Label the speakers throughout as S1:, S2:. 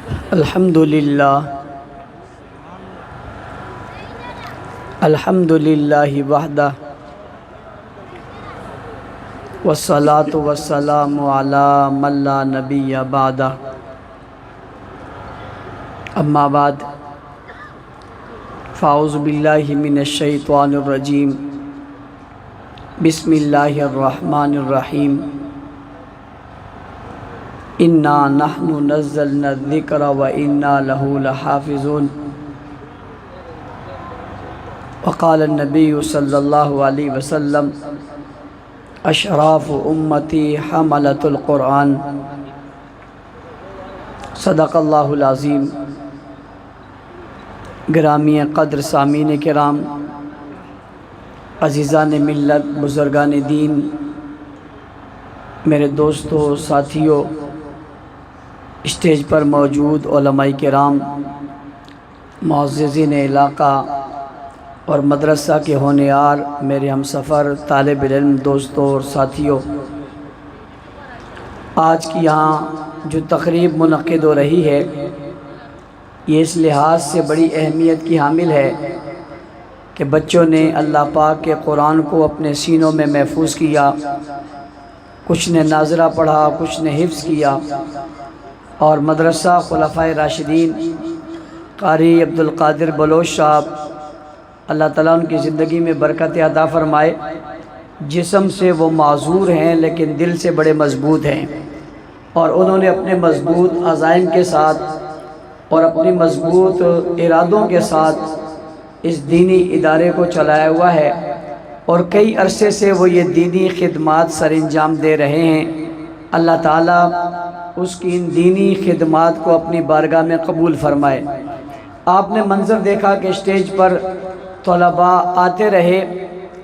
S1: الحمدللہ وحدہ والصلاة والسلام علی من لا نبی بعدہ اما بعد فاعوذ باللہ من الشیطان الرجیم بسم اللہ الرحمن الرحیم انا نحن نزلنا الذکر وانا لہ لحافظون وقال النبی صلی اللہ علیہ وسلم اشراف امتی حملۃ القرآن صدق اللہ العظیم۔ گرامی قدر سامعین کرام، عزیزان ملت، بزرگان دین، میرے دوستوں، ساتھیوں، اسٹیج پر موجود علماء کرام، معززین علاقہ اور مدرسہ کے ہونہار میرے ہم سفر طالب علم دوستوں اور ساتھیوں، آج کی یہاں جو تقریب منعقد ہو رہی ہے یہ اس لحاظ سے بڑی اہمیت کی حامل ہے کہ بچوں نے اللہ پاک کے قرآن کو اپنے سینوں میں محفوظ کیا، کچھ نے ناظرہ پڑھا، کچھ نے حفظ کیا، اور مدرسہ خلفائے راشدین قاری عبدالقادر بلوچ صاحب اللہ تعالیٰ ان کی زندگی میں برکت عطا فرمائے، جسم سے وہ معذور ہیں لیکن دل سے بڑے مضبوط ہیں، اور انہوں نے اپنے مضبوط عزائم کے ساتھ اور اپنی مضبوط ارادوں کے ساتھ اس دینی ادارے کو چلایا ہوا ہے، اور کئی عرصے سے وہ یہ دینی خدمات سر انجام دے رہے ہیں۔ اللہ تعالیٰ اس کی ان دینی خدمات کو اپنی بارگاہ میں قبول فرمائے۔ آپ نے منظر دیکھا کہ اسٹیج پر طلباء آتے رہے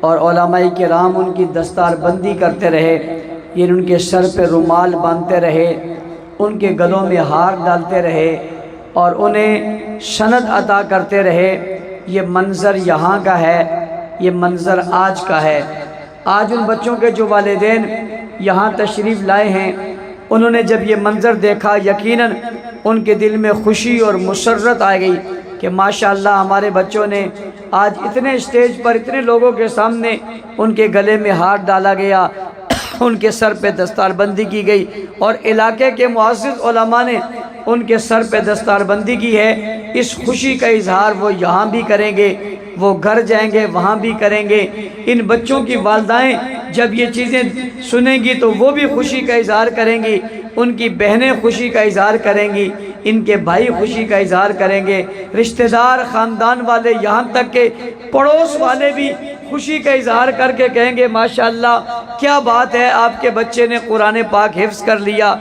S1: اور علماء کرام ان کی دستار بندی کرتے رہے، یعنی ان کے سر پہ رومال باندھتے رہے، ان کے گلوں میں ہار ڈالتے رہے اور انہیں سند عطا کرتے رہے۔ یہ منظر یہاں کا ہے، یہ منظر آج کا ہے۔ آج ان بچوں کے جو والدین یہاں تشریف لائے ہیں، انہوں نے جب یہ منظر دیکھا یقیناً ان کے دل میں خوشی اور مسرت آ گئی کہ ماشاءاللہ ہمارے بچوں نے آج اتنے اسٹیج پر اتنے لوگوں کے سامنے ان کے گلے میں ہاتھ ڈالا گیا، ان کے سر پہ دستار بندی کی گئی، اور علاقے کے معزز علماء نے ان کے سر پہ دستار بندی کی ہے۔ اس خوشی کا اظہار وہ یہاں بھی کریں گے، وہ گھر جائیں گے وہاں بھی کریں گے۔ ان بچوں کی والدائیں جب یہ چیزیں سنیں گی تو وہ بھی خوشی کا اظہار کریں گی، ان کی بہنیں خوشی کا اظہار کریں گی، ان کے بھائی خوشی کا اظہار کریں گے، رشتہ دار، خاندان والے، یہاں تک کہ پڑوس والے بھی خوشی کا اظہار کر کے کہیں گے ماشاءاللہ کیا بات ہے، آپ کے بچے نے قرآن پاک حفظ کر لیا،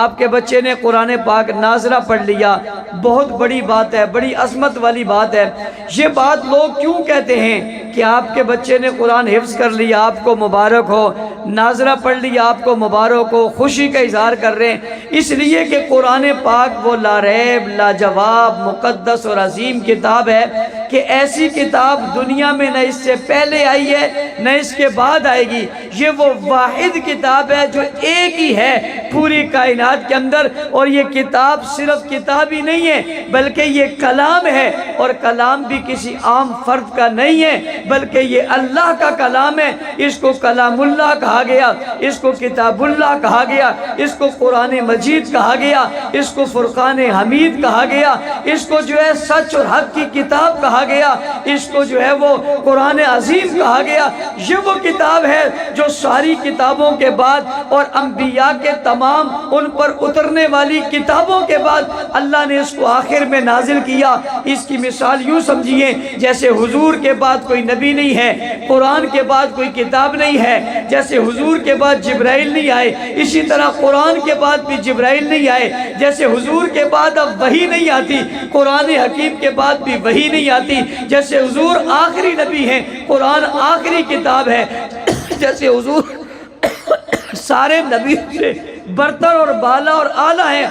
S1: آپ کے بچے نے قرآن پاک ناظرہ پڑھ لیا، بہت بڑی بات ہے، بڑی عظمت والی بات ہے۔ یہ بات لوگ کیوں کہتے ہیں کہ آپ کے بچے نے قرآن حفظ کر لیا، آپ کو مبارک ہو، ناظرہ پڑھ لیا، آپ کو مبارک ہو، خوشی کا اظہار کر رہے ہیں؟ اس لیے کہ قرآن پاک وہ لا ریب، لاجواب، مقدس اور عظیم کتاب ہے کہ ایسی کتاب دنیا میں نہ اس سے پہلے آئی ہے نہ اس کے بعد آئے گی۔ یہ وہ واحد کتاب ہے جو ایک ہی ہے پوری کائنات کے اندر، اور یہ کتاب صرف کتاب ہی نہیں ہے بلکہ یہ کلام ہے، اور کلام بھی کسی عام فرد کا نہیں ہے بلکہ یہ اللہ کا کلام ہے۔ اس کو کلام اللہ کہا گیا، اس کو کتاب اللہ کہا گیا، اس کو قرآن مجید کہا گیا، اس کو فرقان حمید کہا گیا، اس کو جو ہے سچ اور حق کی کتاب کہا گیا، اس کو جو ہے وہ قرآن عظیم کہا گیا۔ یہ وہ کتاب ہے جو ساری کتابوں کے بعد اور انبیاء کے تمام ان پر اترنے والی کتابوں کے بعد اللہ نے اس کو آخر میں نازل کیا۔ اس کی مثال یوں سمجھیے جیسے حضور کے بعد کوئی نبی نہیں ہے، قرآن کے بعد کوئی کتاب نہیں ہے، جیسے حضور کے بعد جبرائیل نہیں آئے اسی طرح قرآن کے بعد بھی جبرائیل نہیں آئے، جیسے حضور کے بعد اب وحی نہیں آتی قرآن حکیم کے بعد بھی وحی نہیں آتی، جیسے حضور آخری نبی ہیں قرآن آخری کتاب ہے، جیسے حضور سارے نبی سے برتر اور بالا اور اعلیٰ ہیں،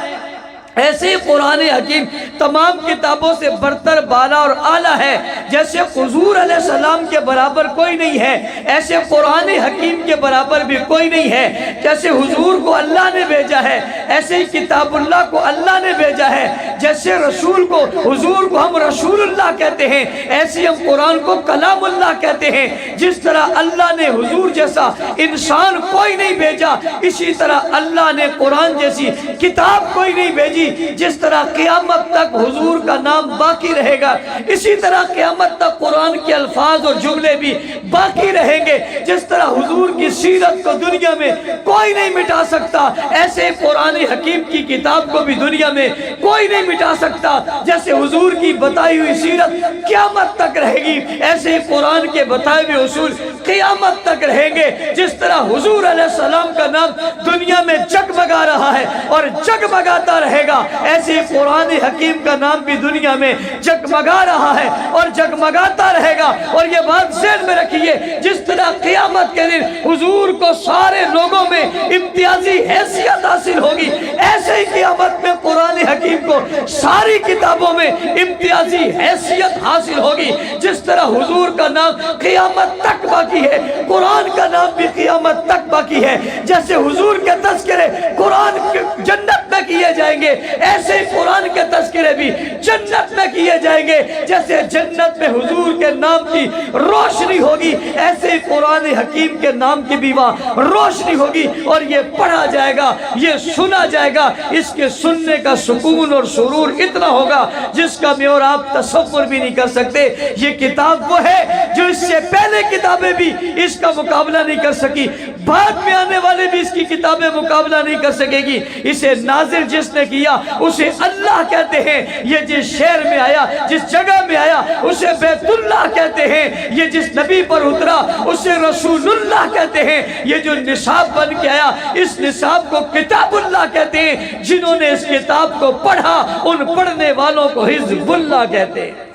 S1: ایسے ہی قرآن حکیم تمام کتابوں سے برتر، بالا اور اعلیٰ ہے۔ جیسے حضور علیہ السلام کے برابر کوئی نہیں ہے، ایسے قرآن حکیم کے برابر بھی کوئی نہیں ہے۔ جیسے حضور کو اللہ نے بھیجا ہے ایسے ہی کتاب اللہ کو اللہ نے بھیجا ہے۔ جیسے رسول کو حضور کو ہم رسول اللہ کہتے ہیں، ایسے ہم قرآن کو کلام اللہ کہتے ہیں۔ جس طرح اللہ نے حضور جیسا انسان کوئی نہیں بھیجا، اسی طرح اللہ نے قرآن جیسی کتاب کوئی نہیں بھیجی۔ جس طرح قیامت تک حضور کا نام باقی رہے گا، اسی طرح قیامت تک قرآن کے الفاظ اور جملے بھی باقی رہیں گے۔ جس طرح حضور کی سیرت کو دنیا میں کوئی نہیں مٹا سکتا، ایسے قرآن حکیم کی کتاب کو بھی دنیا میں کوئی نہیں مٹا سکتا۔ جیسے حضور کی بتائی ہوئی سیرت قیامت تک رہے گی، ایسے قرآن کے بتائے ہوئے اصول قیامت تک رہیں گے۔ جس طرح حضور علیہ السلام کا نام دنیا میں جگمگا رہا ہے اور جگمگاتا رہے گا، ایسے قرآن حکیم کا نام بھی دنیا میں جگمگا رہا ہے اور جگمگاتا رہے گا۔ اور یہ بات ذہن میں رکھیے، جس طرح قیامت کے دن حضور کو سارے لوگوں میں امتیازی حیثیت حاصل ہوگی، ایسے ہی قیامت میں قرآن حکیم کو ساری کتابوں میں امتیازی حیثیت حاصل ہوگی۔ جس طرح حضور کا نام قیامت تک باقی ہے، قرآن کا نام بھی قیامت تک باقی ہے۔ جیسے حضور کے تذکرے قرآن جنت میں کیے جائیں گے، ایسے ہی قرآن کے تذکرے بھی جنت میں کیے جائیں گے۔ جیسے جنت میں حضور کے نام کی روشنی ہوگی، ایسے ہی قرآن حکیم کے نام کی بھی وہاں روشنی ہوگی، اور یہ پڑھا جائے گا، یہ سنا جائے گا۔ اس کے سننے کا سکون اور سرور اتنا ہوگا جس کا میں اور آپ تصور بھی نہیں کر سکتے۔ یہ کتاب وہ ہے جو اس سے پہلے کتابیں بھی اس کا مقابلہ نہیں کر سکی، بعد میں آنے والے بھی اس کی کتابیں مقابلہ نہیں کر سکے گی۔ اسے نازل جس نے کیا اسے اللہ کہتے ہیں۔ یہ جس شہر میں آیا، جس جگہ میں آیا، اسے بیت اللہ کہتے ہیں۔ یہ جس نبی پر اترا اسے رسول اللہ کہتے ہیں۔ یہ جو نصاب بن کے آیا، اس نصاب کو کتاب اللہ کہتے ہیں۔ جنہوں نے اس کتاب کو پڑھا ان پڑھنے والوں کو حزب اللہ کہتے ہیں۔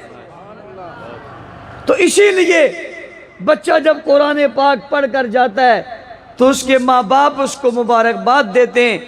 S1: تو اسی لیے بچہ جب قرآن پاک پڑھ کر جاتا ہے تو اس کے ماں باپ اس کو مبارکباد دیتے ہیں،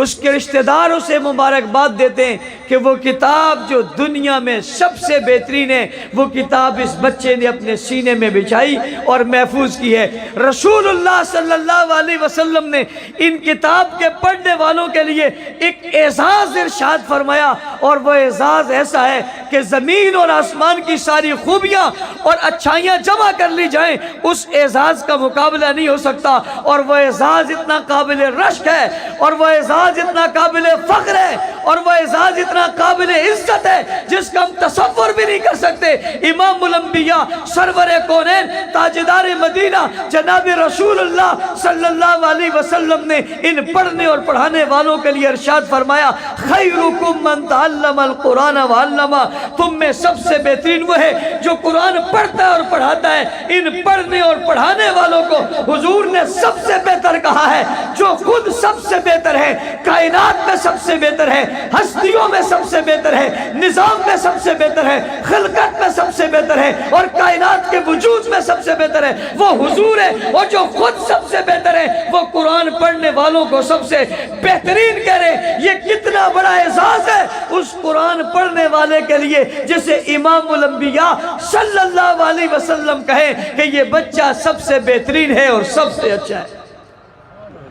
S1: اس کے رشتہ دار اسے مبارکباد دیتے ہیں کہ وہ کتاب جو دنیا میں سب سے بہترین ہے، وہ کتاب اس بچے نے اپنے سینے میں بچھائی اور محفوظ کی ہے۔ رسول اللہ صلی اللہ علیہ وسلم نے ان کتاب کے پڑھنے والوں کے لیے ایک اعزاز ارشاد فرمایا، اور وہ اعزاز ایسا ہے کہ زمین اور آسمان کی ساری خوبیاں اور اچھائیاں جمع کر لی جائیں، اس اعزاز کا مقابلہ نہیں ہو سکتا۔ اور وہ اعزاز اتنا قابل رشک ہے، اور وہ اعزاز اتنا قابل فخر ہے، اور وہ اعزاز اتنا قابل عزت ہے جس کا ہم تصور بھی نہیں کر سکتے۔ امام الانبیاء، سرور کونین، تاجدار مدینہ جناب رسول اللہ صلی اللہ علیہ وسلم نے ان پڑھنے اور پڑھانے والوں کے لیے ارشاد فرمایا، خیرکم من تعلم القرآن وعلمہ، تم میں سب سے بہترین وہ ہے جو قرآن پڑھتا ہے اور پڑھاتا ہے۔ ان پڑھنے اور پڑھانے والوں کو حضور نے سب سے بہتر کہا ہے، جو خود سب سے بہتر ہے، کائنات میں سب سے بہتر ہے، ہستیوں میں سب سے بہتر ہے، نظام میں سب سے بہتر ہے، خلقت میں سب سے بہتر ہے، اور کائنات کے وجود میں سب سے بہتر ہے، وہ حضور ہے۔ اور جو خود سب سے بہتر ہے وہ قرآن پڑھنے والوں کو سب سے بہترین کہہ رہے۔ یہ کتنا بڑا اعزاز ہے اس قرآن پڑھنے والے کے لیے جسے امام الانبیاء صلی اللہ علیہ وسلم کہیں کہ یہ بچہ سب سے بہترین ہے اور سب سے اچھا ہے۔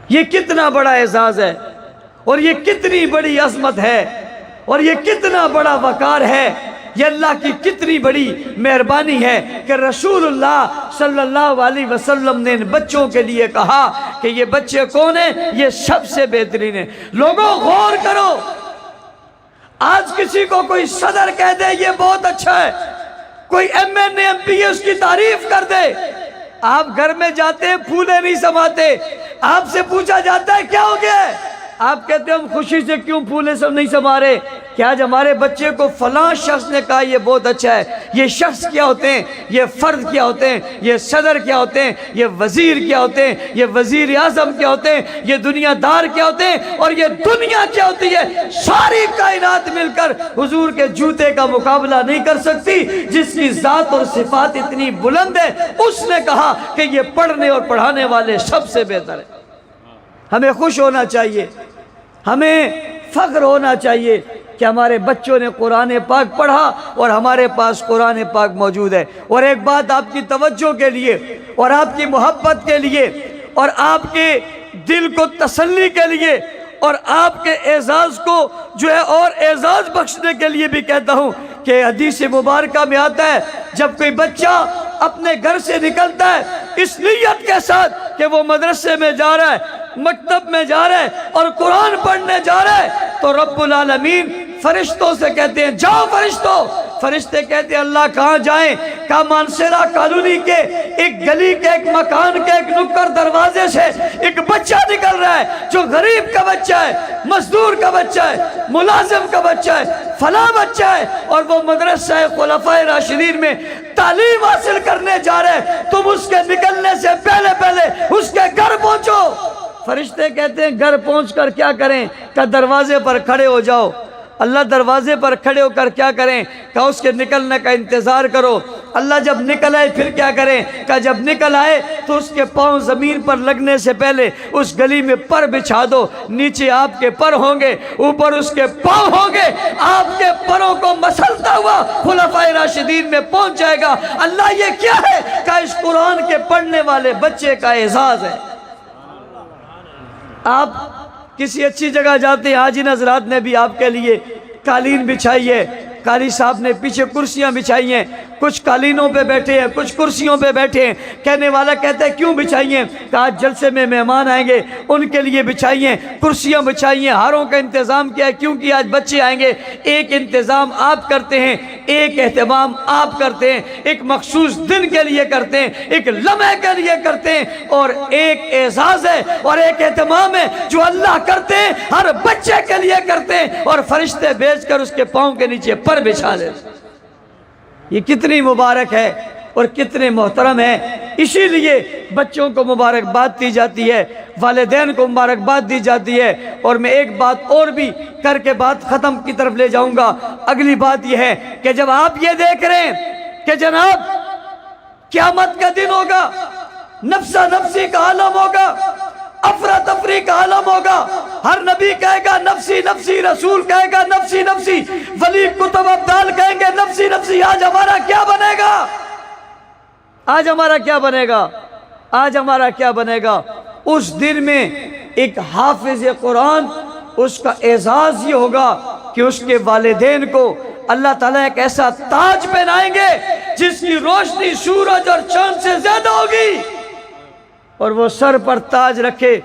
S1: یہ کتنا بڑا اعزاز ہے، اور یہ کتنی بڑی عظمت ہے، اور یہ کتنا بڑا وقار ہے۔ یہ اللہ کی کتنی بڑی مہربانی ہے کہ رسول اللہ صلی اللہ علیہ وسلم نے ان بچوں کے لیے کہا کہ یہ بچے کون ہیں؟ یہ سب سے بہترین ہیں۔ لوگوں غور کرو، آج کسی کو کوئی صدر کہہ دے یہ بہت اچھا ہے، کوئی M N A M P اس کی تعریف کر دے، آپ گھر میں جاتے ہیں پھولے نہیں سماتے، آپ سے پوچھا جاتا ہے کیا ہو گیا ہے، آپ کہتے ہیں ہم خوشی سے کیوں پھولے سب نہیں سما رہے، کہ آج ہمارے بچے کو فلاں شخص نے کہا یہ بہت اچھا ہے۔ یہ شخص کیا ہوتے ہیں؟ یہ فرد کیا ہوتے ہیں؟ یہ صدر کیا ہوتے ہیں؟ یہ وزیر کیا ہوتے ہیں؟ یہ وزیر اعظم کیا ہوتے ہیں؟ یہ دنیا دار کیا ہوتے ہیں؟ اور یہ دنیا کیا ہوتی ہے؟ ساری کائنات مل کر حضور کے جوتے کا مقابلہ نہیں کر سکتی، جس کی ذات اور صفات اتنی بلند ہے۔ اس نے کہا کہ یہ پڑھنے اور پڑھانے والے سب سے بہتر ہے۔ ہمیں خوش ہونا چاہیے، ہمیں فخر ہونا چاہیے کہ ہمارے بچوں نے قرآن پاک پڑھا اور ہمارے پاس قرآن پاک موجود ہے۔ اور ایک بات آپ کی توجہ کے لیے اور آپ کی محبت کے لیے اور آپ کے دل کو تسلی کے لیے اور آپ کے اعزاز کو جو ہے اور اعزاز بخشنے کے لیے بھی کہتا ہوں کہ حدیث مبارکہ میں آتا ہے جب کوئی بچہ اپنے گھر سے نکلتا ہے اس نیت کے ساتھ کہ وہ مدرسے میں جا رہا ہے، مکتب میں جا رہا ہے اور قرآن پڑھنے جا رہا ہے، تو رب العالمین فرشتوں سے کہتے ہیں جاؤ فرشتوں۔ فرشتے کہتے ہیں اللہ کہاں جائیں؟ کہا مانسیرا کالونی کے ایک گلی کے ایک مکان کے ایک نکر دروازے سے ایک بچہ نکل رہا ہے جو غریب کا بچہ ہے، مزدور کا بچہ ہے، ملازم کا بچہ ہے، فلاں بچہ ہے، اور وہ مدرسہ خلفائے راشدین میں تعلیم حاصل کرنے جا رہے ہیں۔ تم اس کے نکلنے سے پہلے اس کے گھر پہنچو۔ فرشتے کہتے ہیں گھر پہنچ کر کیا کریں؟ کہ دروازے پر کھڑے ہو جاؤ۔ اللہ دروازے پر کھڑے ہو کر کیا کریں؟ کہ اس کے نکلنے کا انتظار کرو۔ اللہ جب نکل آئے پھر کیا کریں؟ کہ جب نکل آئے تو اس کے پاؤں زمین پر لگنے سے پہلے اس گلی میں پر بچھا دو، نیچے آپ کے پر ہوں گے، اوپر اس کے پاؤں ہوں گے، آپ کے پروں کو مسلتا ہوا خلفائے راشدین میں پہنچ جائے گا۔ اللہ یہ کیا ہے؟ کہ اس قرآن کے پڑھنے والے بچے کا اعزاز ہے۔ آپ کسی اچھی جگہ جاتے ہیں، حاجی حضرات نے بھی آپ کے لیے قالین بچھائی ہے، قاری صاحب نے پیچھے کرسیاں بچھائی ہیں، کچھ قالینوں پہ بیٹھے ہیں، کچھ کرسیوں پہ بیٹھے ہیں۔ کہنے والا کہتا ہے کیوں بچھائی ہیں؟ کہ آج جلسے میں مہمان آئیں گے، ان کے لیے بچھائی ہیں، کرسیاں بچھائی ہیں، ہاروں کا انتظام کیا ہے کیونکہ آج بچے آئیں گے۔ ایک انتظام آپ کرتے ہیں، ایک اہتمام آپ کرتے ہیں، ایک مخصوص دن کے لیے کرتے ہیں، ایک لمحے کے لیے کرتے ہیں، اور ایک اعزاز ہے اور ایک اہتمام ہے جو اللہ کرتے ہیں، ہر بچے کے لیے کرتے ہیں، اور فرشتے بھیج کر اس کے پاؤں کے نیچے پر بچھا دیتے ہیں۔ یہ کتنی مبارک ہے اور کتنے محترم ہے۔ اسی لیے بچوں کو مبارکباد دی جاتی ہے، والدین کو مبارکباد دی جاتی ہے۔ اور میں ایک بات اور بھی کر کے بات ختم کی طرف لے جاؤں گا۔ اگلی بات یہ ہے کہ جب آپ یہ دیکھ رہے ہیں کہ جناب قیامت کا دن ہوگا، نفسا نفسی کا عالم ہوگا، افراتفری کا عالم ہوگا، ہر نبی کہے گا نفسی نفسی، رسول کہے گا نفسی نفسی، ولی کتب ابدال کہیں گے نفسی نفسی۔ آج ہمارا کیا بنے گا؟ آج ہمارا کیا بنے گا؟ آج ہمارا کیا بنے گا؟ اس دن میں ایک حافظ قرآن، اس کا اعزاز یہ ہوگا کہ اس کے والدین کو اللہ تعالیٰ ایک ایسا تاج پہنائیں گے جس کی روشنی سورج اور چاند سے زیادہ ہوگی، اور وہ سر پر تاج رکھے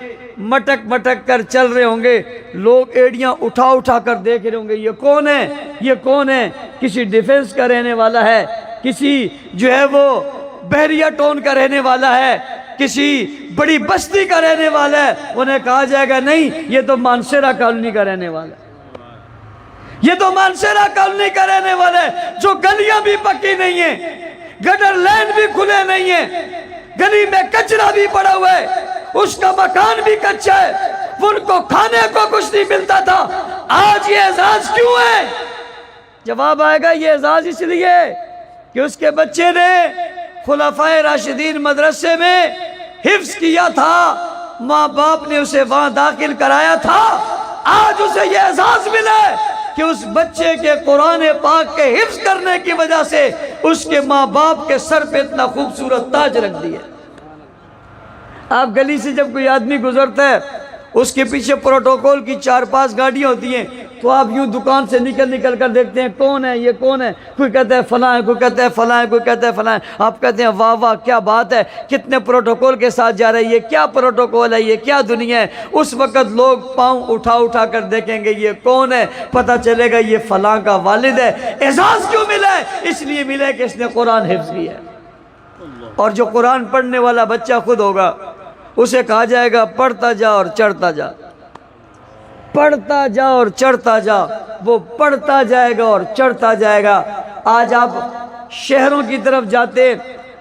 S1: مٹک مٹک کر چل رہے ہوں گے، لوگ ایڑیاں اٹھا اٹھا کر دیکھ رہے ہوں گے یہ کون ہے؟ یہ کون ہے؟ کسی ڈیفنس کا رہنے والا ہے، کسی جو ہے وہ بحریہ ٹون کا رہنے والا ہے، کسی بڑی بستی کا رہنے والا ہے۔ انہیں کہا جائے گا نہیں، یہ تو مانسیرا کالونی کا رہنے والا ہے، یہ تو مانسیرا کالونی کا رہنے والا ہے، جو گلیاں بھی پکی نہیں ہیں، گٹر لین بھی کھلے نہیں ہیں، گلی میں کچرا بھی پڑا ہوا ہے، اس کا مکان بھی کچا ہے، ان کو کھانے کو کچھ نہیں ملتا تھا۔ آج یہ اعزاز کیوں ہے؟ جواب آئے گا یہ اعزاز اس لیے کہ اس کے بچے نے خلفائے راشدین مدرسے میں حفظ کیا تھا، ماں باپ نے اسے وہاں داخل کرایا تھا۔ آج اسے یہ اعزاز ملا ہے کہ اس بچے کے قرآن پاک کے حفظ کرنے کی وجہ سے اس کے ماں باپ کے سر پہ اتنا خوبصورت تاج رکھ دیا۔ آپ گلی سے جب کوئی آدمی گزرتا ہے، اس کے پیچھے پروٹوکول کی 4-5 گاڑیاں ہوتی ہیں، تو آپ یوں دکان سے نکل کر دیکھتے ہیں کون ہے یہ کون ہے؟ کوئی کہتا ہے فلاں ہے، کوئی کہتا ہے فلاں ہے، کوئی کہتا ہے فلاں ہے۔ آپ کہتے ہیں واہ واہ کیا بات ہے، کتنے پروٹوکول کے ساتھ جا رہے ہیں، یہ کیا پروٹوکول ہے، یہ کیا دنیا ہے۔ اس وقت لوگ پاؤں اٹھا کر دیکھیں گے یہ کون ہے، پتہ چلے گا یہ فلاں کا والد ہے۔ اعزاز کیوں ملا ہے؟ اس لیے ملا ہے کہ اس نے قرآن حفظ کیا ہے۔ اور جو قرآن پڑھنے والا بچہ خود ہوگا، اسے کہا جائے گا پڑھتا جا اور چڑھتا جا، پڑھتا جا اور چڑھتا جا، وہ پڑھتا جائے گا اور چڑھتا جائے گا۔ آج آپ شہروں کی طرف جاتے ہیں،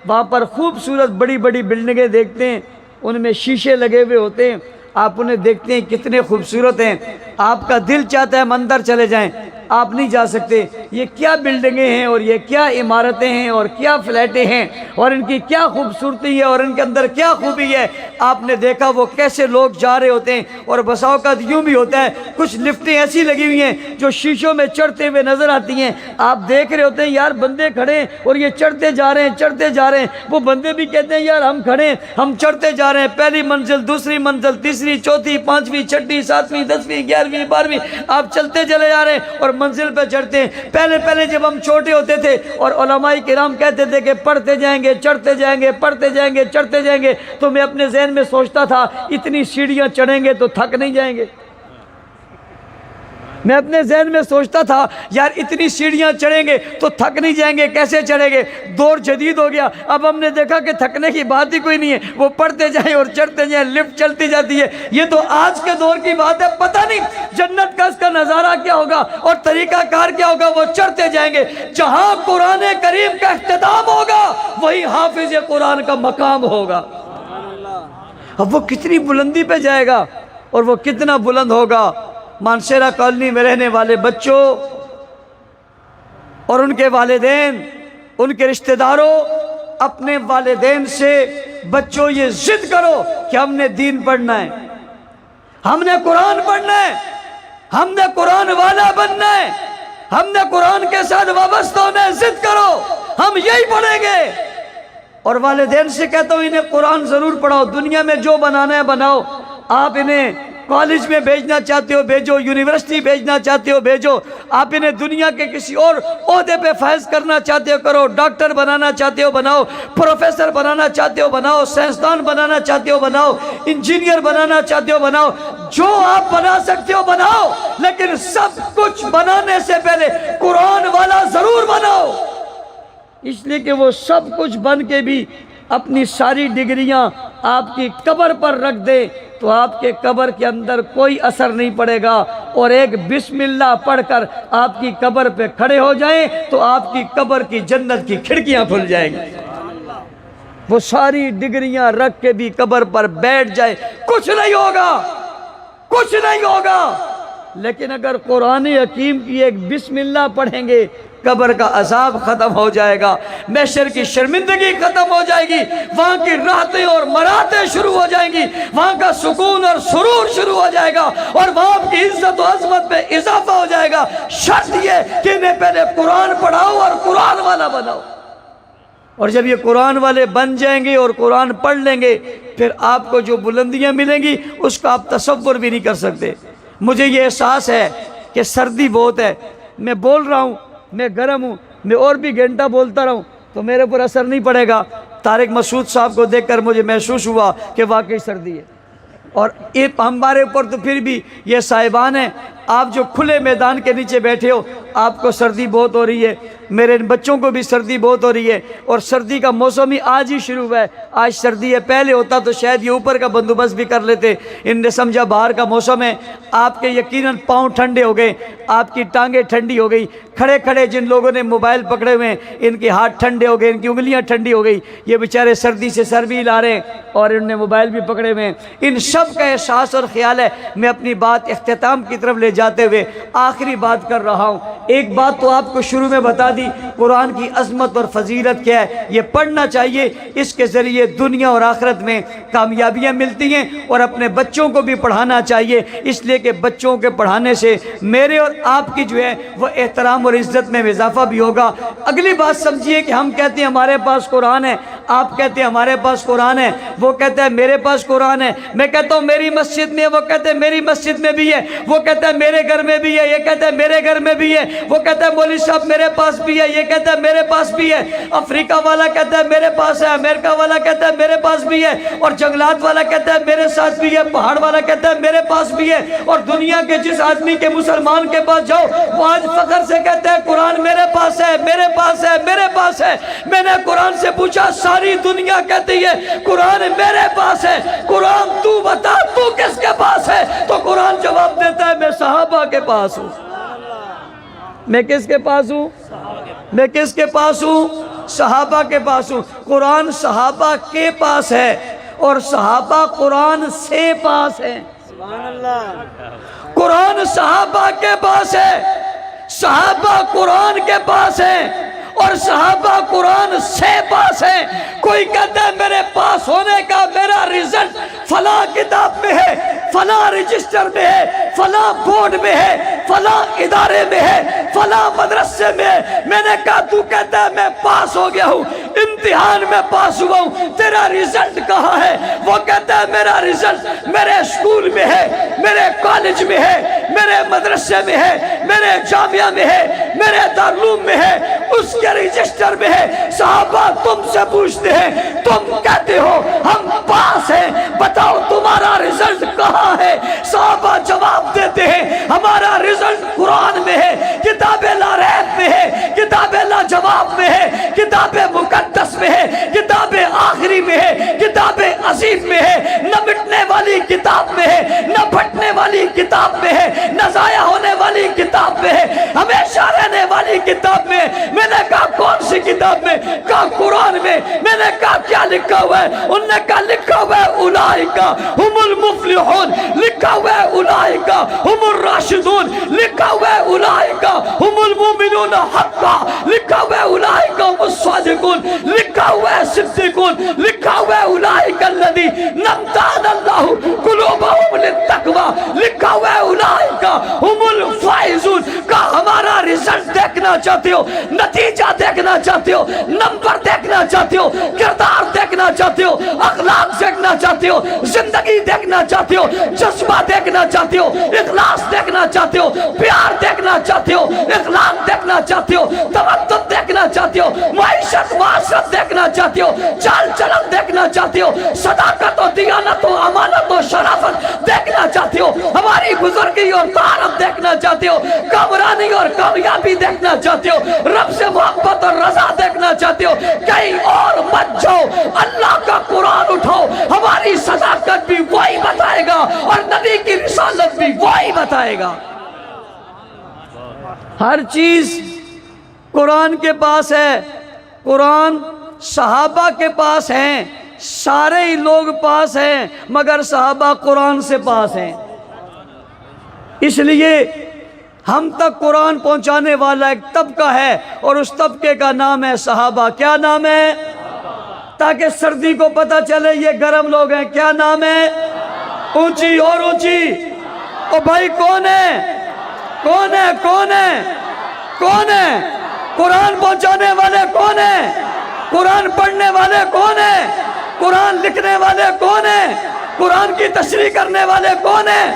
S1: وہاں پر خوبصورت بڑی بڑی بلڈنگیں دیکھتے ہیں، ان میں شیشے لگے ہوئے ہوتے ہیں، آپ انہیں دیکھتے ہیں کتنے خوبصورت ہیں، آپ کا دل چاہتا ہے ہم اندر چلے جائیں، آپ نہیں جا سکتے۔ یہ کیا بلڈنگیں ہیں اور یہ کیا عمارتیں ہیں اور کیا فلیٹیں ہیں اور ان کی کیا خوبصورتی ہے اور ان کے اندر کیا خوبی ہے۔ آپ نے دیکھا وہ کیسے لوگ جا رہے ہوتے ہیں، اور بسا اوقات یوں بھی ہوتا ہے کچھ لفٹیں ایسی لگی ہوئی ہیں جو شیشوں میں چڑھتے ہوئے نظر آتی ہیں، آپ دیکھ رہے ہوتے ہیں یار بندے کھڑے ہیں اور یہ چڑھتے جا رہے ہیں چڑھتے جا رہے ہیں، وہ بندے بھی کہتے ہیں یار ہم کھڑے ہیں ہم چڑھتے جا رہے ہیں، پہلی منزل دوسری منزل تیسری چوتھی پانچویں چھٹی ساتویں 10ویں 11ویں 12ویں، آپ چلتے چلے جا رہے ہیں اور منزل پہ چڑھتے ہیں۔ پہلے جب ہم چھوٹے ہوتے تھے اور علماء کرام کہتے تھے کہ پڑھتے جائیں گے چڑھتے جائیں گے پڑھتے جائیں گے چڑھتے جائیں گے، تو میں اپنے ذہن میں سوچتا تھا اتنی سیڑھیاں چڑھیں گے تو تھک نہیں جائیں گے؟ میں اپنے ذہن میں سوچتا تھا یار اتنی سیڑھیاں چڑھیں گے تو تھک نہیں جائیں گے، کیسے چڑھیں گے؟ دور جدید ہو گیا، اب ہم نے دیکھا کہ تھکنے کی بات ہی کوئی نہیں ہے، وہ پڑھتے جائیں اور چڑھتے جائیں، لفٹ چلتی جاتی ہے۔ یہ تو آج کے دور کی بات ہے، پتہ نہیں جنت کا اس کا نظارہ کیا ہوگا اور طریقہ کار کیا ہوگا، وہ چڑھتے جائیں گے۔ جہاں قرآن کریم کا اختتام ہوگا وہی حافظ قرآن کا مقام ہوگا۔ اب وہ کتنی بلندی پہ جائے گا اور وہ کتنا بلند ہوگا۔ مانسیرا کالونی میں رہنے والے بچوں اور ان کے والدین، ان کے رشتہ داروں، اپنے والدین سے بچوں یہ ضد کرو کہ ہم نے دین پڑھنا ہے، ہم نے قرآن پڑھنا ہے، ہم نے قرآن والا بننا ہے، ہم نے قرآن کے ساتھ وابستہ ہونا ہے، ضد کرو ہم یہی پڑھیں گے۔ اور والدین سے کہتا ہوں انہیں قرآن ضرور پڑھاؤ، دنیا میں جو بنانا ہے بناؤ، آپ انہیں کالج میں بھیجنا چاہتے ہو بھیجو، یونیورسٹی بھیجنا چاہتے ہو بھیجو، آپ انہیں دنیا کے کسی اور عہدے پہ فائز کرنا چاہتے ہو کرو، ڈاکٹر بنانا چاہتے ہو بناؤ، پروفیسر بنانا چاہتے ہو بناؤ، سائنسدان بنانا چاہتے ہو بناؤ، انجینئر بنانا چاہتے ہو بناؤ، جو آپ بنا سکتے ہو بناؤ، لیکن سب کچھ بنانے سے پہلے قرآن والا ضرور بناؤ۔ اس لیے کہ وہ سب کچھ بن کے بھی اپنی ساری ڈگریاں آپ کی قبر پر رکھ دے تو آپ کے قبر کے اندر کوئی اثر نہیں پڑے گا، اور ایک بسم اللہ پڑھ کر آپ کی قبر پہ کھڑے ہو جائیں تو آپ کی قبر کی جنت کی کھڑکیاں کھل جائیں گی۔ وہ ساری ڈگریاں رکھ کے بھی قبر پر بیٹھ جائے کچھ نہیں ہوگا، کچھ نہیں ہوگا۔ لیکن اگر قرآن حکیم کی ایک بسم اللہ پڑھیں گے قبر کا عذاب ختم ہو جائے گا، محشر کی شرمندگی ختم ہو جائے گی، وہاں کی راحتیں اور مراتیں شروع ہو جائیں گی، وہاں کا سکون اور سرور شروع ہو جائے گا، اور وہاں کی عزت و عظمت پہ اضافہ ہو جائے گا۔ شرط یہ کہ انہیں پہلے قرآن پڑھاؤ اور قرآن والا بناؤ، اور جب یہ قرآن والے بن جائیں گے اور قرآن پڑھ لیں گے پھر آپ کو جو بلندیاں ملیں گی اس کا آپ تصور بھی نہیں کر سکتے۔ مجھے یہ احساس ہے کہ سردی بہت ہے، میں بول رہا ہوں، میں گرم ہوں، میں اور بھی گھنٹہ بولتا رہوں تو میرے اوپر اثر نہیں پڑے گا۔ طارق مسعود صاحب کو دیکھ کر مجھے محسوس ہوا کہ واقعی سردی ہے، اور ہمارے اوپر تو پھر بھی یہ صاحبان ہیں، آپ جو کھلے میدان کے نیچے بیٹھے ہو آپ کو سردی بہت ہو رہی ہے، میرے بچوں کو بھی سردی بہت ہو رہی ہے، اور سردی کا موسم ہی آج ہی شروع ہوا ہے، آج سردی ہے، پہلے ہوتا تو شاید یہ اوپر کا بندوبست بھی کر لیتے، ان نے سمجھا باہر کا موسم ہے۔ آپ کے یقیناً پاؤں ٹھنڈے ہو گئے، آپ کی ٹانگیں ٹھنڈی ہو گئی، کھڑے کھڑے جن لوگوں نے موبائل پکڑے ہوئے ہیں ان کے ہاتھ ٹھنڈے ہو گئے، ان کی انگلیاں ٹھنڈی ہو گئی، یہ بیچارے سردی سے سر بھی ہلا رہے ہیں اور ان نے موبائل بھی پکڑے ہوئے ہیں۔ ان سب کا احساس اور خیال ہے۔ میں اپنی بات اختتام کی طرف لے جاتے ہوئے آخری بات کر رہا ہوں۔ ایک بات تو آپ کو شروع میں بتا دی، قرآن کی عظمت اور فضیلت کیا ہے، یہ پڑھنا چاہیے، اس کے ذریعے دنیا اور آخرت میں کامیابیاں ملتی ہیں، اور اپنے بچوں کو بھی پڑھانا چاہیے، اس لیے کہ بچوں کے پڑھانے سے میرے اور آپ کی جو ہے وہ احترام اور عزت میں اضافہ بھی ہوگا۔ اگلی بات سمجھیے کہ ہم کہتے ہیں ہمارے پاس قرآن ہے، آپ کہتے ہیں ہمارے پاس قرآن ہے، وہ کہتا ہے میرے پاس قرآن ہے، میں کہتا ہوں میری مسجد میں، وہ کہتے ہیں میری مسجد میں بھی ہے، وہ کہتا ہے میرے گھر میں بھی ہے، یہ کہتا ہے میرے گھر میں بھی ہے، وہ کہتا ہے مولوی صاحب میرے پاس بھی ہے، یہ کہتا ہے میرے پاس بھی ہے، افریقہ والا کہتا ہے میرے پاس ہے، امریکہ والا کہتا ہے میرے پاس بھی ہے، اور جنگلات والا کہتا ہے میرے ساتھ بھی ہے، پہاڑ والا کہتا ہے میرے پاس بھی ہے، اور دنیا کے جس آدمی کے مسلمان کے پاس جاؤ وہ آج فخر سے کہتے ہیں قرآن میرے پاس ہے، میرے پاس ہے، میرے پاس ہے۔ میں نے قرآن سے پوچھا، ساری دنیا کہتی ہے قرآن میرے پاس ہے، قرآن تو بتا تو کس کے پاس ہے؟ تو قرآن جواب دیتا ہے میں صحابہ کے پاس ہوں۔ میں کس کے پاس ہوں؟ میں کس کے پاس ہوں؟ صحابہ کے پاس ہوں۔ قرآن صحابہ کے پاس ہے اور صحابہ قرآن سے پاس ہے۔ قرآن صحابہ کے پاس ہے، صحابہ قرآن کے پاس ہیں اور صحابہ قرآن سے پاس ہیں۔ کوئی کہتا ہے میرے پاس ہونے کا میرا رزلٹ فلاں کتاب میں ہے، فلاں رجسٹر میں ہے، فلاں بورڈ میں ہے، فلاں ادارے میں ہے، فلاں مدرسے میں ہے۔ میں نے کہا تو کہتا ہے میں پاس ہو گیا ہوں، امتحان میں پاس ہوا ہوں، تیرا رزلٹ کہاں ہے؟ وہ کہتا ہے میرا رزلٹ میرے اسکول میں ہے، میرے کالج میں ہے، میرے مدرسے میں ہے، میرے جامعہ میں ہے، میرے دارالعلوم میں ہے، اس کے رجسٹر میں ہے۔ صحابہ تم سے پوچھتے ہیں، تم کہتے ہو ہم پاس ہیں، بتاؤ تمہارا رزلٹ کہاں ہے؟ صحابہ جواب دیتے ہیں ہمارا رزلٹ قرآن میں ہے، کتاب لا ریب میں ہے، کتاب لا جواب میں ہے، کتاب مقدس میں ہے، کتاب آخری میں ہے، کتاب عظیم میں ہے، نہ مٹنے والی کتاب میں ہے، نہ پھٹنے والی کتاب میں ہے، نہ ضائع ہونے والی کتاب میں ہے، ہمیشہ رہنے والی کتاب میں۔ میں نے کہا کون سی کتاب میں؟ کہا قرآن میں۔ میں نے کہا کیا لکھا ہوا ہے؟ انہوں نے کہا لکھا ہوا ہے اولئک ہم المفلحون، لکھا ہوا ہے اولئک ہم الراشدون، لکھا ہوا ہے اولئک ہم المؤمنون حقا، لکھا ہوا ہے اولئک ہم الصادقون، لکھا ہوا ہے صدیقون، لکھا ہوا ہے اولئک الذین امتحن اللہ قلوبہم للتقوی، لکھا ہوا ہے اولئک ہم الفائزون۔ کہا ہمارا رزلٹ دیکھنا چاہتے ہو، نتیجہ دیکھنا چاہتے ہو، نمبر دیکھنا چاہتے ہو، کردار دیکھنا چاہتے ہو، اخلاق دیکھنا چاہتے ہو، زندگی دیکھنا چاہتے ہو، جذبہ دیکھنا چاہتے ہو، اخلاص دیکھنا چاہتے ہو، پیار دیکھنا چاہتے ہو، اخلاق دیکھنا چاہتے ہو، توجہ دیکھنا چاہتے ہو، معیشت معاشرت دیکھنا چاہتے ہو، چال چلن دیکھنا چاہتے ہو، صداقت و دیانت و امانت و شرافت دیکھنا چاہتے ہو، ہماری بزرگی اور طاعت دیکھنا چاہتے ہو، کامرانی اور کامیابی دیکھنا چاہتے ہو، رب سے محبت اور رضا دیکھنا چاہتے ہو، کہیں اور مت جاؤ، اللہ کا قرآن اٹھاؤ، ہماری صداقت بھی وہی بتائے گا اور نبی کی رسالت بھی وہی بتائے گا۔ ہر چیز قرآن کے پاس ہے، قرآن صحابہ کے پاس ہیں، سارے ہی لوگ پاس ہیں مگر صحابہ قرآن سے پاس ہیں۔ اس لیے ہم تک قرآن پہنچانے والا ایک طبقہ ہے اور اس طبقے کا نام ہے صحابہ۔ کیا نام ہے؟ تاکہ سردی کو پتہ چلے یہ گرم لوگ ہیں۔ کیا نام ہے؟ اونچی اور اونچی۔ او بھائی کون ہے؟ کون ہے؟ کون ہے؟ کون ہے؟ قرآن پہنچانے والے کون ہیں؟ قرآن پڑھنے والے کون ہیں؟ قرآن لکھنے والے کون ہیں؟ قرآن کی تشریح کرنے والے کون ہیں؟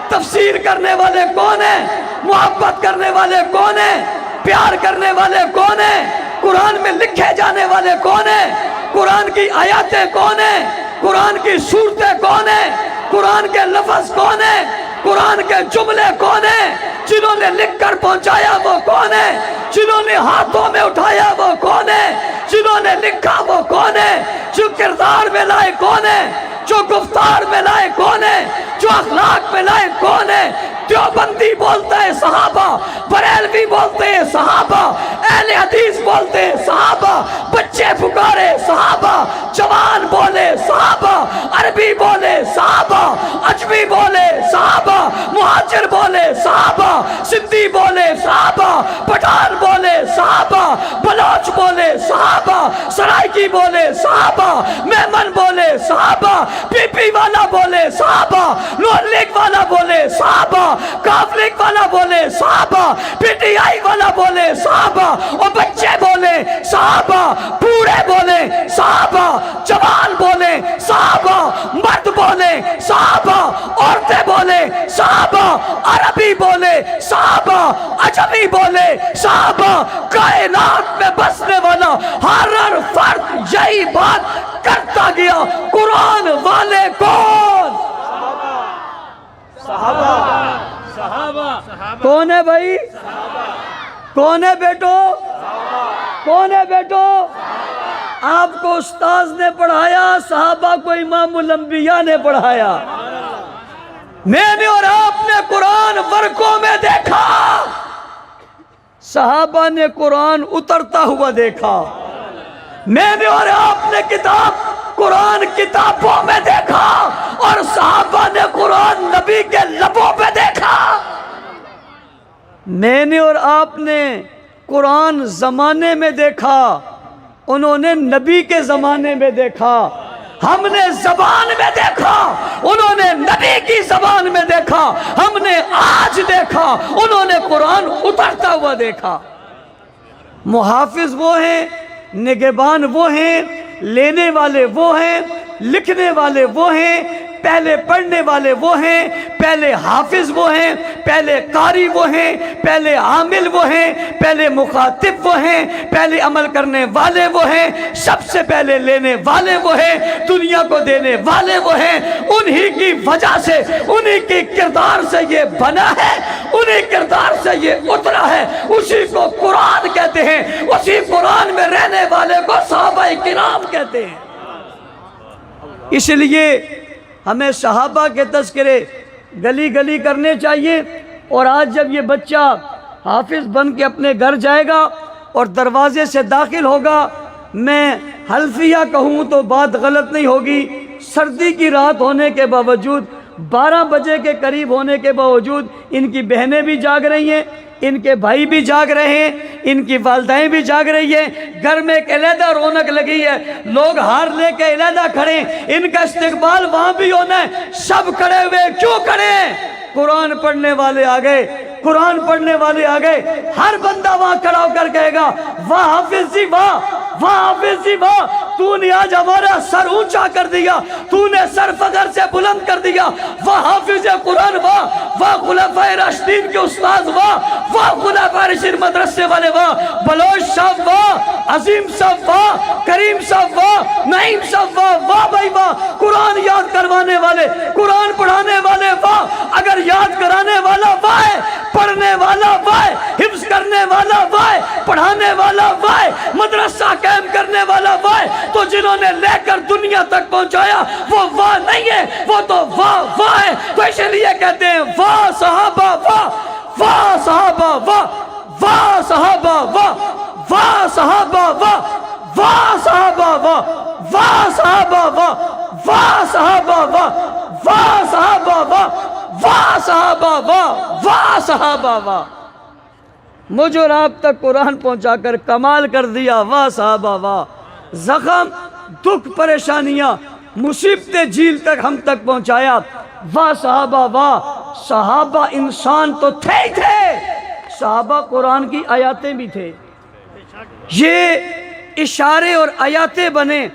S1: تفسیر کرنے والے کون ہیں؟ محبت کرنے والے کون ہیں؟ پیار کرنے والے کون ہیں؟ قرآن میں لکھے جانے والے کون ہیں؟ قرآن کی آیاتیں کون ہیں؟ قرآن کی صورتیں کون ہیں؟ قرآن کے لفظ کون ہیں؟ قرآن کے جملے کون ہیں؟ جنہوں نے لکھ کر پہنچایا وہ کون ہے؟ جنہوں نے ہاتھوں میں اٹھایا وہ کون ہے؟ جنہوں نے لکھا وہ کون ہے؟ جو کردار میں لائے کون ہے؟ جو گفتار میں لائے کون ہے؟ جو اخلاق میں لائے کون ہے؟ دیوبندی بولتا ہے صحابہ، بریلوی بولتے ہیں صحابہ، اہل حدیث بولتے ہیں صحابہ، بچے پکارے صحابہ، جوان بولے صحابہ، عربی بولے صحابہ، عجمی بولے صحابہ، مہاجر بولے صحابہ، سندھی بولے صحابہ، پٹھان بولے صحابہ، بلوچ بولے صحابہ، سرائکی بولے صحابہ، میمن بولے صحابہ، پی پی والا بولے صحابہ، نون لیگ والا بولے صحابہ، کافلک والا بولے صحابہ، پی ٹی آئی والا بولے صحابہ، اور بچے بولے صحابہ، بوڑھے بولے صحابہ، جوان بولے صحابہ، مرد بولے صحابہ، عورتیں بولے صحابہ، عربی بولے صحابہ، عجمی بولے صحابہ۔ کائنات میں بسنے والا ہر فرد یہی بات کرتا گیا، قرآن والے کون؟ صحابہ۔ کون ہے بھائی؟ کون ہے بیٹو؟ کون ہے بیٹو؟ آپ کو استاذ نے پڑھایا، صحابہ کو امام الانبیاء نے پڑھایا۔ میں نے اور آپ نے قرآن ورقوں میں دیکھا، صحابہ نے قرآن اترتا ہوا دیکھا۔ میں نے اور آپ نے کتاب قرآن کتابوں میں دیکھا اور صحابہ نے قرآن نبی کے لبوں پہ دیکھا۔ میں نے اور آپ نے قرآن زمانے میں دیکھا، انہوں نے نبی کے زمانے میں دیکھا۔ ہم نے زبان میں دیکھا، انہوں نے نبی کی زبان میں دیکھا۔ ہم نے آج دیکھا، انہوں نے قرآن اترتا ہوا دیکھا۔ محافظ وہ ہیں، نگہبان وہ ہیں، لینے والے وہ ہیں، لکھنے والے وہ ہیں، پہلے پڑھنے والے وہ ہیں، پہلے حافظ وہ ہیں، پہلے قاری وہ ہیں، پہلے عامل وہ ہیں، پہلے مخاطب وہ ہیں، پہلے عمل کرنے والے وہ ہیں، سب سے پہلے لینے والے وہ ہیں، دنیا کو دینے والے وہ ہیں۔ انہی کی وجہ سے، انہی کی کردار سے یہ بنا ہے، انہی کردار سے یہ اترا ہے۔ اسی کو قرآن کہتے ہیں، اسی قرآن میں رہنے والے کو صحابہ کرام کہتے ہیں۔ اس لیے ہمیں صحابہ کے تذکرے گلی گلی کرنے چاہیے۔ اور آج جب یہ بچہ حافظ بن کے اپنے گھر جائے گا اور دروازے سے داخل ہوگا، میں حلفیہ کہوں تو بات غلط نہیں ہوگی، سردی کی رات ہونے کے باوجود، 12 بجے کے قریب ہونے کے باوجود ان کی بہنیں بھی جاگ رہی ہیں، ان کے بھائی بھی جاگ رہے ہیں، ان کی والدائیں بھی جاگ رہی ہیں، گھر میں ایک علیحدہ رونق لگی ہے، لوگ ہار لے کے علیحدہ کھڑے ہیں، ان کا استقبال وہاں بھی ہونا ہے۔ سب کھڑے ہوئے کیوں کھڑے ہیں؟ قرآن پڑھنے والے آ گئے، قرآن پڑھنے والے آ گئے۔ ہر بندہ وہاں کھڑا ہو کر کہے گا، واہ حافظ جی واہ، واہ حافظ جی واہ، تو نے آج ہمارا سر اونچا کر دیا، تو نے سر فخر سے بلند کر دیا، واہ حافظ قرآن واہ، واہ خلفائے راشدین کے استاد واہ، واہ خلفائے راشدین مدرسے والے واہ، بلوچ صاحب واہ، عظیم صاحب واہ، کریم صاحب واہ، نعیم صاحب واہ، واہ بھائی واہ، قرآن یاد کروانے والے، قرآن پڑھانے والے واہ، اگر یاد کرانے والا واہ ہے، پڑھنے والا واہ، حفظ کرنے والا واہ، پڑھانے والا واہ، مدرسہ قائم کرنے واہ تو جنہوں نے لے کر دنیا تک پہنچایا وہ واہ نہیں ہے، وہ تو واہ واہ ہے۔ تو اس لیے کہتے ہیں واہ صحابہ واہ، واہ صحابہ واہ، واہ صحابہ واہ، واہ صحابہ واہ، واہ صحابہ واہ، واہ صحابہ واہ، واہ صحابہ واہ، واہ صحابہ واہ، واہ صحابہ واہ، واہ صحابہ واہ۔ مجھ اور آپ تک قرآن پہنچا کر کمال کر دیا، واہ صحابہ واہ۔ زخم، دکھ، پریشانیاں، مصیبتیں جھیل تک ہم تک پہنچایا، واہ صحابہ واہ۔ صحابہ انسان تو تھے ہی تھے، صحابہ قرآن کی آیاتیں بھی تھے۔ یہ اشارے اور آیاتیں بنے،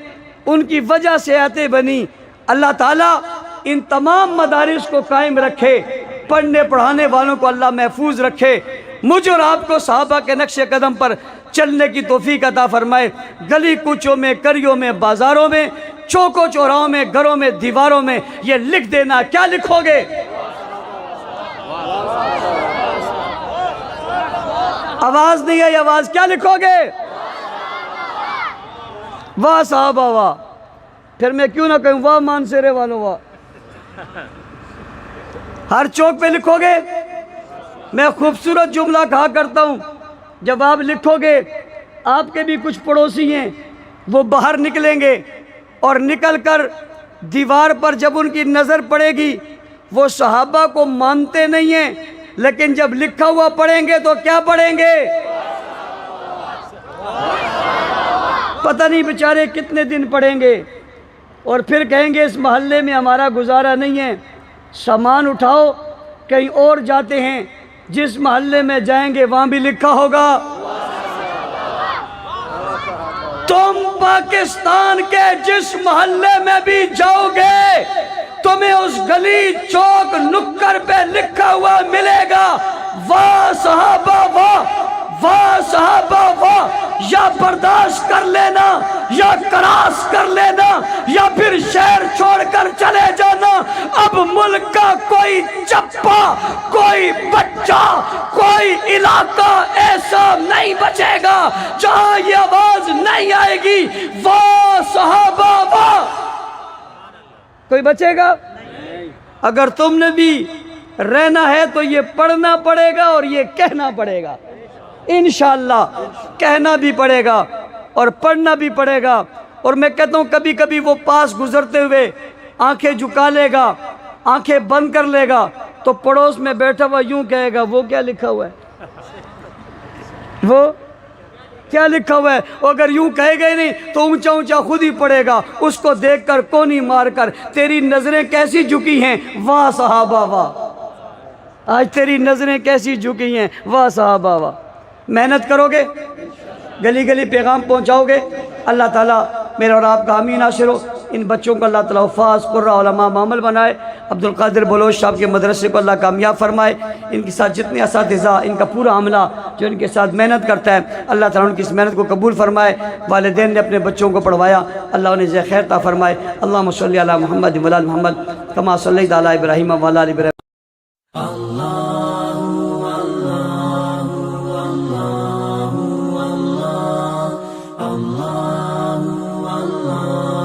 S1: ان کی وجہ سے آیاتیں بنی۔ اللہ تعالیٰ ان تمام مدارس کو قائم رکھے، پڑھنے پڑھانے والوں کو اللہ محفوظ رکھے، مجھ اور آپ کو صحابہ کے نقش قدم پر چلنے کی توفیق عطا فرمائے۔ گلی کوچوں میں، کریوں میں، بازاروں میں، چوکوں چوراہوں میں، گھروں میں، دیواروں میں یہ لکھ دینا، کیا لکھو گے؟ آواز نہیں ہے، آواز کیا لکھو گے؟ واہ صحابہ واہ۔ پھر میں کیوں نہ کہوں واہ مانسیرے والوں واہ۔ ہر چوک پہ لکھو گے؟ میں خوبصورت جملہ کہا کرتا ہوں، جب آپ لکھو گے، آپ کے بھی کچھ پڑوسی ہیں، وہ باہر نکلیں گے اور نکل کر دیوار پر جب ان کی نظر پڑے گی، وہ صحابہ کو مانتے نہیں ہیں، لیکن جب لکھا ہوا پڑھیں گے تو کیا پڑھیں گے؟ پتہ نہیں بیچارے کتنے دن پڑھیں گے، اور پھر کہیں گے اس محلے میں ہمارا گزارا نہیں ہے، سامان اٹھاؤ کہیں اور جاتے ہیں، جس محلے میں جائیں گے وہاں بھی لکھا ہوگا تم پاکستان کے جس محلے میں بھی جاؤ گے تمہیں اس گلی چوک نکڑ پہ لکھا ہوا ملے گا، واہ صحابہ واہ، واہ صحابہ واہ۔ یا برداشت کر لینا، یا کراس کر لینا، یا پھر شہر چھوڑ کر چلے جانا۔ اب ملک کا کوئی چپا، کوئی بچہ، کوئی علاقہ ایسا نہیں بچے گا جہاں یہ آواز نہیں آئے گی، واہ صحابہ واہ۔ کوئی بچے گا؟ اگر تم نے بھی رہنا ہے تو یہ پڑھنا پڑے گا اور یہ کہنا پڑے گا، انشاءاللہ کہنا بھی پڑے گا اور پڑھنا بھی پڑے گا۔ اور میں کہتا ہوں کبھی کبھی وہ پاس گزرتے ہوئے آنکھیں جھکا لے گا، آنکھیں بند کر لے گا، تو پڑوس میں بیٹھا ہوا یوں کہے گا وہ کیا لکھا ہوا ہے؟ وہ کیا لکھا ہوا ہے؟ اگر یوں کہے گئے نہیں تو اونچا اونچا خود ہی پڑے گا، اس کو دیکھ کر کونی مار کر تیری نظریں کیسی جھکی ہیں، واہ صحابہ واہ، آج تیری نظریں کیسی جھکی ہیں، واہ صحابہ واہ۔ محنت کرو گے، گلی گلی پیغام پہنچاؤ گے، اللہ تعالیٰ میرا اور آپ کا حامی ناصر ہو۔ ان بچوں کو اللہ تعالیٰ حفاظ قرہ علماء معمل بنائے، عبدالقادر بلوچ صاحب کے مدرسے کو اللہ کامیاب فرمائے، ان کے ساتھ جتنے اساتذہ، ان کا پورا عملہ جو ان کے ساتھ محنت کرتا ہے، اللہ تعالیٰ ان کی اس محنت کو قبول فرمائے۔ والدین نے اپنے بچوں کو پڑھوایا، اللہ انہیں جزائے خیر عطا فرمائے۔ اللہم صلی علی محمد و علی محمد کما صلیت علی ابراہیم و علی ابراہیم۔